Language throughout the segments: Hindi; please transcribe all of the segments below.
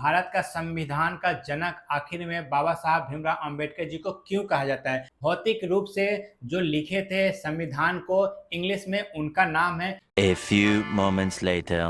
भारत का संविधान का जनक आखिर में बाबा साहब भीमराव अंबेडकर जी को क्यों कहा जाता है? भौतिक रूप से जो लिखे थे संविधान को इंग्लिश में उनका नाम है। A few moments later.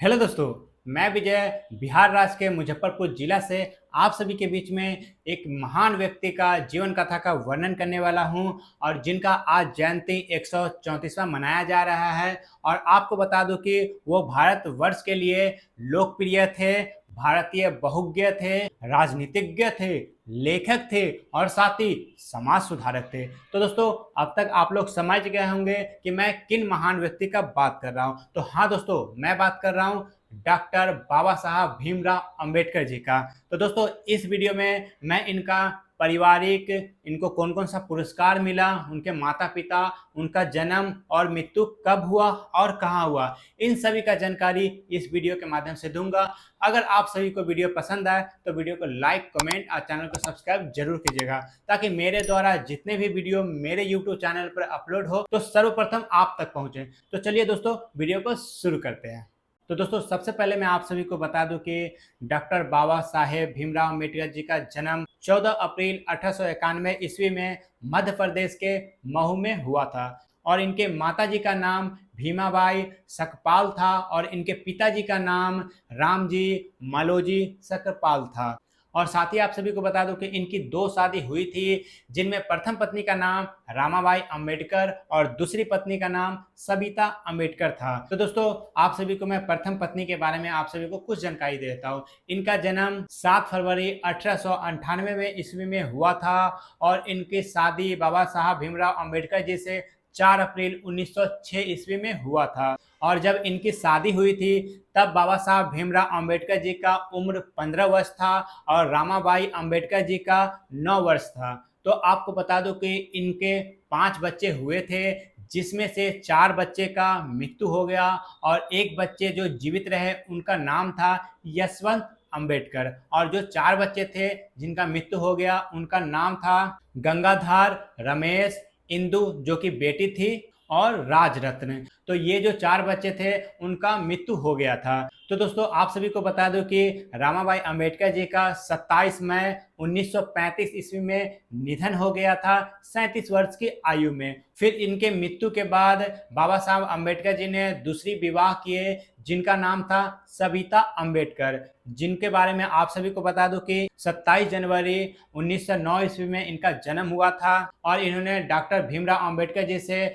Hello दोस्तों, मैं विजय बिहार राज्य के मुजफ्फरपुर जिला से आप सभी के बीच में एक महान व्यक्ति का जीवन कथा का वर्णन करने वाला हूं और जिनका आज जयंती 134वां मनाया जा रहा है। और आपको बता दूं कि वो भारत वर्ष के लिए लोकप्रिय थे, भारतीय बहुज्ञ थे, राजनीतिज्ञ थे, लेखक थे और साथ ही समाज सुधारक थे। तो दोस्तों, अब तक आप लोग समझ गए होंगे कि मैं किन महान व्यक्ति का बात कर रहा हूं। तो हाँ दोस्तों, मैं बात कर रहा हूं डॉक्टर बाबा साहब भीमराव अंबेडकर जी का। तो दोस्तों, इस वीडियो में मैं इनका पारिवारिक, इनको कौन कौन सा पुरस्कार मिला, उनके माता पिता, उनका जन्म और मृत्यु कब हुआ और कहाँ हुआ, इन सभी का जानकारी इस वीडियो के माध्यम से दूंगा। अगर आप सभी को वीडियो पसंद आए तो वीडियो को लाइक, कमेंट और चैनल को सब्सक्राइब जरूर कीजिएगा, ताकि मेरे द्वारा जितने भी वीडियो मेरे यूट्यूब चैनल पर अपलोड हो तो सर्वप्रथम आप तक पहुंचे। तो चलिए दोस्तों, वीडियो को शुरू करते हैं। तो दोस्तों, सबसे पहले मैं आप सभी को बता दूं कि डॉक्टर बाबा साहेब भीमराव अम्बेडकर जी का जन्म 14 अप्रैल 1891 ईस्वी में मध्य प्रदेश के महू में हुआ था। और इनके माता जी का नाम भीमाबाई सकपाल था और इनके पिताजी का नाम रामजी मालोजी सकपाल था। और साथ ही आप सभी को बता दूं कि इनकी 2 शादी हुई थी, जिनमें प्रथम पत्नी का नाम रामाबाई अंबेडकर और दूसरी पत्नी का नाम सविता अंबेडकर था। तो दोस्तों, आप सभी को मैं प्रथम पत्नी के बारे में आप सभी को कुछ जानकारी दे देता हूँ। इनका जन्म 7 फरवरी 1898 में ईस्वी में हुआ था और इनकी शादी बाबा साहब भीमराव अंबेडकर जी से 4 अप्रैल 1906 ईस्वी में हुआ था। और जब इनकी शादी हुई थी तब बाबा साहब भीमराव अंबेडकर जी का उम्र 15 वर्ष था और रामाबाई अंबेडकर जी का 9 वर्ष था। तो आपको बता दूं कि इनके 5 बच्चे हुए थे, जिसमें से 4 बच्चे का मृत्यु हो गया और एक बच्चे जो जीवित रहे उनका नाम था यशवंत अंबेडकर। और जो 4 बच्चे थे जिनका मृत्यु हो गया उनका नाम था गंगाधर, रमेश, इंदु जो कि बेटी थी और राजरत्न। तो ये जो 4 बच्चे थे उनका मृत्यु हो गया था। तो दोस्तों, आप सभी को बता दूं कि रामाबाई अंबेडकर जी का 27 मई 1935 ईस्वी में निधन हो गया था 37 वर्ष की आयु में। फिर इनके मृत्यु के बाद बाबा साहब अंबेडकर जी ने दूसरी विवाह किए, जिनका नाम था सविता अंबेडकर, जिनके बारे में आप सभी को बता दूं कि 27 जनवरी 1909 ईस्वी में इनका जन्म हुआ था। और इन्होंने डॉक्टर भीमराव अंबेडकर जी से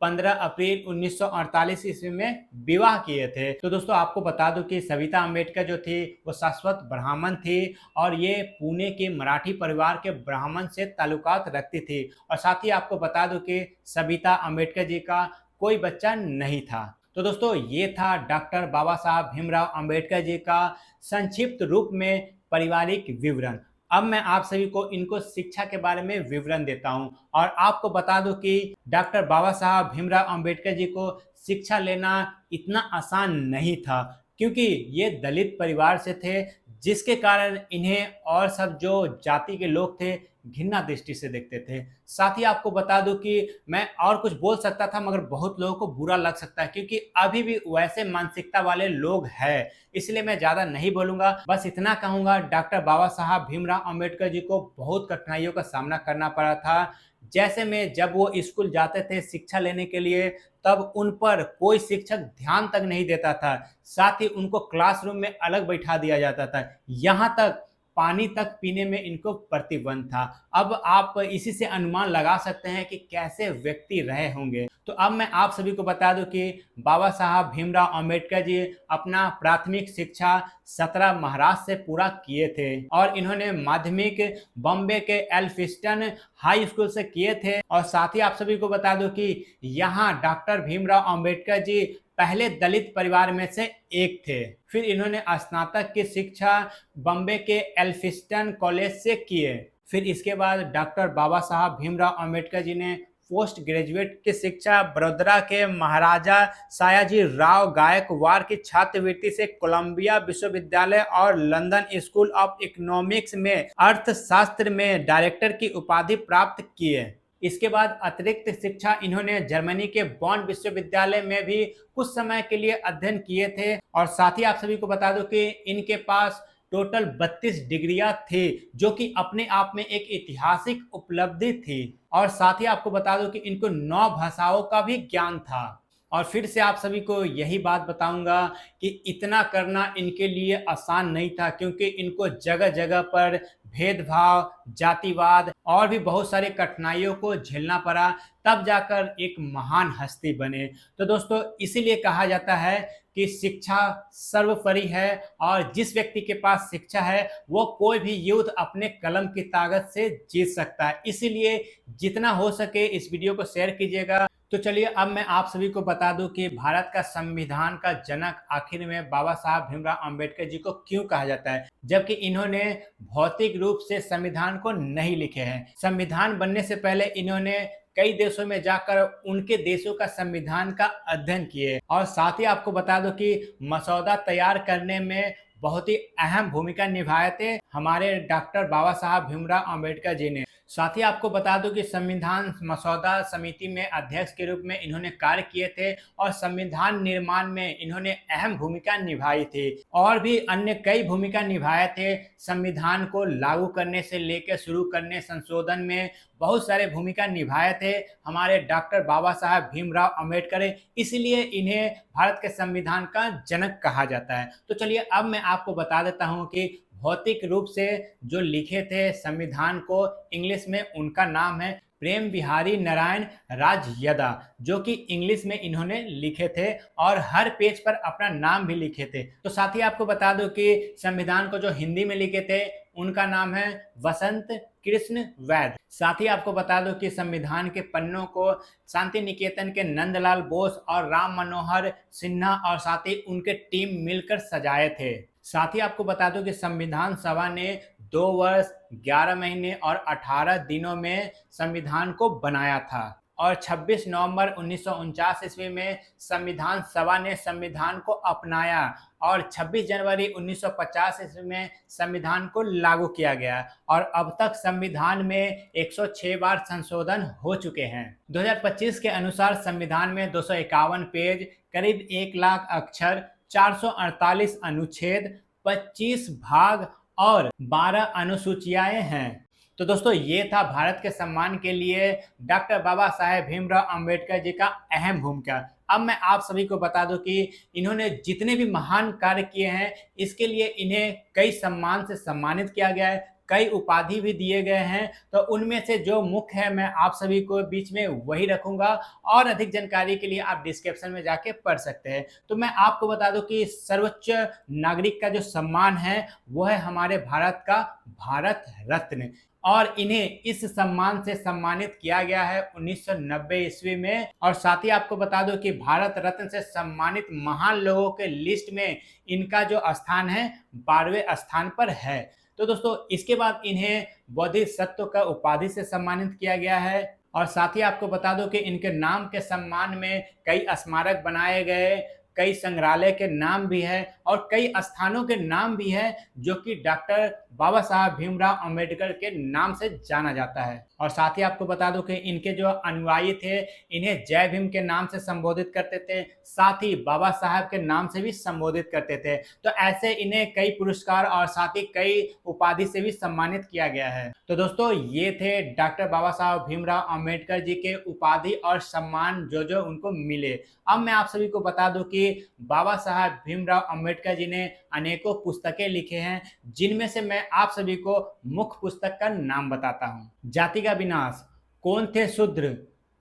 15 अप्रैल 1948 ईस्वी में विवाह किए थे। तो दोस्तों, आपको बता दूं कि सविता अंबेडकर जो थी वो शाश्वत ब्राह्मण थी और ये पुणे के मराठी परिवार के ब्राह्मण से ताल्लुकात रखती थी। और साथ ही आपको बता दूं कि सविता अंबेडकर जी का कोई बच्चा नहीं था। तो दोस्तों, ये था डॉक्टर बाबा साहब भीमराव अंबेडकर जी का संक्षिप्त रूप में पारिवारिक विवरण। अब मैं आप सभी को इनको शिक्षा के बारे में विवरण देता हूं। और आपको बता दूं कि डॉक्टर बाबा साहब भीमराव अंबेडकर जी को शिक्षा लेना इतना आसान नहीं था, क्योंकि ये दलित परिवार से थे, जिसके कारण इन्हें और सब जो जाति के लोग थे घृणा दृष्टि से देखते थे। साथ ही आपको बता दूं कि मैं और कुछ बोल सकता था मगर बहुत लोगों को बुरा लग सकता है, क्योंकि अभी भी वैसे मानसिकता वाले लोग हैं, इसलिए मैं ज्यादा नहीं बोलूंगा। बस इतना कहूंगा, डॉक्टर बाबा साहब भीमराव अंबेडकर जी को बहुत कठिनाइयों का सामना करना पड़ा था। जैसे में जब वो स्कूल जाते थे शिक्षा लेने के लिए, तब उन पर कोई शिक्षक ध्यान तक नहीं देता था। साथ ही उनको क्लासरूम में अलग बैठा दिया जाता था, यहाँ तक पानी तक पीने में इनको प्रतिबंध था। अब आप इसी से अनुमान लगा सकते हैं कि कैसे व्यक्ति रहे होंगे। तो अब मैं आप सभी को बता दूं कि बाबा साहब भीमराव अंबेडकर जी अपना प्राथमिक शिक्षा 17 महाराष्ट्र से पूरा किए थे और इन्होंने माध्यमिक बॉम्बे के एल्फिस्टन हाई स्कूल से किए थे। और साथ ही आप सभी को बता दूं कि यहाँ डॉक्टर भीमराव अंबेडकर जी पहले दलित परिवार में से एक थे। फिर इन्होंने स्नातक की शिक्षा बॉम्बे के एल्फिस्टन कॉलेज से किए। फिर इसके बाद डॉक्टर बाबा साहब भीमराव अंबेडकर जी ने पोस्ट ग्रेजुएट की शिक्षा बड़ौदा के महाराजा सयाजी राव गायकवाड़ की छात्रवृत्ति से कोलंबिया विश्वविद्यालय और लंदन स्कूल ऑफ इकोनॉमिक्स में अर्थशास्त्र में डायरेक्टर की उपाधि प्राप्त किए। इसके बाद अतिरिक्त शिक्षा इन्होंने जर्मनी के बॉन विश्वविद्यालय में भी कुछ समय के लिए अध्ययन किए थे। और साथ ही आप सभी को बता दूं कि इनके पास टोटल 32 डिग्रियां थी, जो कि अपने आप में एक ऐतिहासिक उपलब्धि थी। और साथ ही आपको बता दूं कि इनको 9 भाषाओं का भी ज्ञान था। और फिर से आप सभी को यही बात बताऊंगा कि इतना करना इनके लिए आसान नहीं था, क्योंकि इनको जगह जगह पर भेदभाव, जातिवाद और भी बहुत सारी कठिनाइयों को झेलना पड़ा, तब जाकर एक महान हस्ती बने। तो दोस्तों, इसीलिए कहा जाता है कि शिक्षा सर्वोपरि है, और जिस व्यक्ति के पास शिक्षा है वो कोई भी युद्ध अपने कलम की ताकत से जीत सकता है। इसीलिए जितना हो सके इस वीडियो को शेयर कीजिएगा। तो चलिए अब मैं आप सभी को बता दूं कि भारत का संविधान का जनक आखिर में बाबा साहब भीमराव अंबेडकर जी को क्यों कहा जाता है, जबकि इन्होंने भौतिक रूप से संविधान को नहीं लिखे हैं। संविधान बनने से पहले इन्होंने कई देशों में जाकर उनके देशों का संविधान का अध्ययन किए, और साथ ही आपको बता दो कि मसौदा तैयार करने में बहुत ही अहम भूमिका निभाए थे हमारे डॉक्टर बाबा साहब भीमराव अंबेडकर जी ने। साथ ही आपको बता दूं कि संविधान मसौदा समिति में अध्यक्ष के रूप में इन्होंने कार्य किए थे, और संविधान निर्माण में इन्होंने अहम भूमिका निभाई थी, और भी अन्य कई भूमिका निभाए थे। संविधान को लागू करने से लेकर शुरू करने, संशोधन में बहुत सारे भूमिका निभाए थे हमारे डॉक्टर बाबा साहब भीमराव अंबेडकर। इसलिए इन्हें भारत के संविधान का जनक कहा जाता है। तो चलिए अब मैं आपको बता देता हूं कि भौतिक रूप से जो लिखे थे संविधान को इंग्लिश में, उनका नाम है प्रेम बिहारी नारायण राजयदा, जो कि इंग्लिश में इन्होंने लिखे थे और हर पेज पर अपना नाम भी लिखे थे। तो साथ ही आपको बता दूं कि संविधान को जो हिंदी में लिखे थे उनका नाम है वसंत कृष्ण वैद्य। साथ ही आपको बता दूं कि संविधान के पन्नों को शांति निकेतन के नंदलाल बोस और राम मनोहर सिन्हा और साथ ही उनके टीम मिलकर सजाए थे। साथ ही आपको बता दूं कि संविधान सभा ने 2 वर्ष 11 महीने और 18 दिनों में संविधान को बनाया था, और 26 नवंबर 1949 ईस्वी में संविधान सभा ने संविधान को अपनाया, और 26 जनवरी 1950 ईस्वी में संविधान को लागू किया गया, और अब तक संविधान में 106 बार संशोधन हो चुके हैं। 2025 के अनुसार संविधान में 251 पेज, करीब 1 लाख अक्षर, 448 अनुच्छेद, 25 भाग और 12 अनुसूचियाएं हैं। तो दोस्तों, ये था भारत के सम्मान के लिए डॉक्टर बाबा साहेब भीमराव अंबेडकर जी का अहम भूमिका। अब मैं आप सभी को बता दूं कि इन्होंने जितने भी महान कार्य किए हैं, इसके लिए इन्हें कई सम्मान से सम्मानित किया गया है, कई उपाधि भी दिए गए हैं। तो उनमें से जो मुख्य है मैं आप सभी को बीच में वही रखूंगा, और अधिक जानकारी के लिए आप डिस्क्रिप्शन में जाके पढ़ सकते हैं। तो मैं आपको बता दूं कि सर्वोच्च नागरिक का जो सम्मान है वो है हमारे भारत का भारत रत्न, और इन्हें इस सम्मान से सम्मानित किया गया है 1990 ईस्वी में। और साथ ही आपको बता दो कि भारत रत्न से सम्मानित महान लोगों के लिस्ट में इनका जो स्थान है 12वें स्थान पर है। तो दोस्तों, इसके बाद इन्हें बोधिसत्व का उपाधि से सम्मानित किया गया है, और साथ ही आपको बता दो कि इनके नाम के सम्मान में कई स्मारक बनाए गए, कई संग्रहालय के नाम भी है, और कई स्थानों के नाम भी है जो कि डॉक्टर बाबा साहब भीमराव अंबेडकर के नाम से जाना जाता है। और साथ ही आपको बता दूं कि इनके जो अनुयायी थे इन्हें जय भीम के नाम से संबोधित करते थे, साथ ही बाबा साहब के नाम से भी संबोधित करते थे। तो ऐसे इन्हें कई पुरस्कार और साथ ही कई उपाधि से भी सम्मानित किया गया है। तो दोस्तों, ये थे डॉक्टर बाबा साहब भीमराव अंबेडकर जी के उपाधि और सम्मान जो जो उनको मिले। अब मैं आप सभी को बता दूं कि बाबा साहब भीमराव अंबेडकर जी ने अनेकों पुस्तकें लिखे हैं, जिनमें से मैं आप सभी को मुख्य पुस्तक का नाम बताता हूं। जाति का विनाश, कौन थे शूद्र,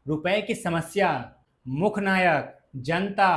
रुपए की समस्या, मुख्य नायक, जनता,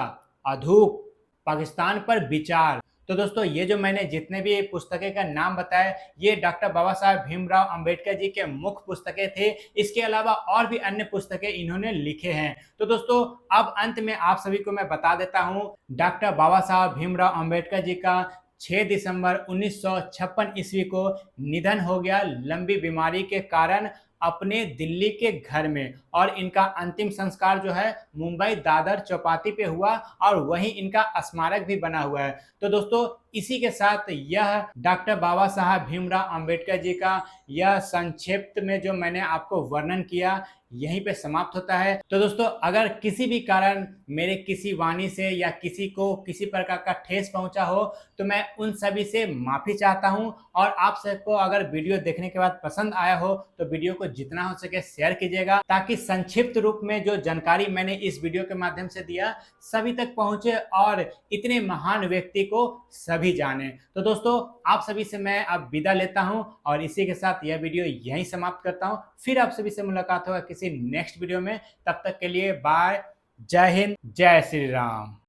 अधूप, पाकिस्तान पर विचार। तो दोस्तों, ये जो मैंने जितने भी पुस्तकें का नाम बताया, ये डॉक्टर बाबा साहब भीमराव अंबेडकर जी के मुख्य पुस्तकें थे। इसके अलावा और भी अन्य पुस्तकें इन्होंने लिखे हैं। तो दोस्तों, अब अंत में आप सभी को मैं बता देता हूं, डॉक्टर बाबा साहब भीमराव अंबेडकर जी का 6 दिसंबर 1956 ईस्वी को निधन हो गया लंबी बीमारी के कारण अपने दिल्ली के घर में, और इनका अंतिम संस्कार जो है मुंबई दादर चौपाटी पे हुआ, और वहीं इनका स्मारक भी बना हुआ है। तो दोस्तों, इसी के साथ यह डॉक्टर बाबा साहब भीमराव अंबेडकर जी का यह संक्षिप्त में जो मैंने आपको वर्णन किया यहीं पे समाप्त होता है। तो दोस्तों, अगर किसी भी कारण मेरे किसी वाणी से या किसी को किसी प्रकार का ठेस पहुंचा हो तो मैं उन सभी से माफी चाहता हूं। और आप सबको अगर वीडियो देखने के बाद पसंद आया हो तो वीडियो को जितना हो सके शेयर कीजिएगा, ताकि संक्षिप्त रूप में जो जानकारी मैंने इस वीडियो के माध्यम से दिया सभी तक पहुंचे और इतने महान व्यक्ति को सभी जाने। तो दोस्तों, आप सभी से मैं अब विदा लेता हूं और इसी के साथ यह वीडियो यहीं समाप्त करता हूं। फिर आप सभी से मुलाकात होगा किसी नेक्स्ट वीडियो में। तब तक के लिए बाय। जय हिंद, जय श्री राम।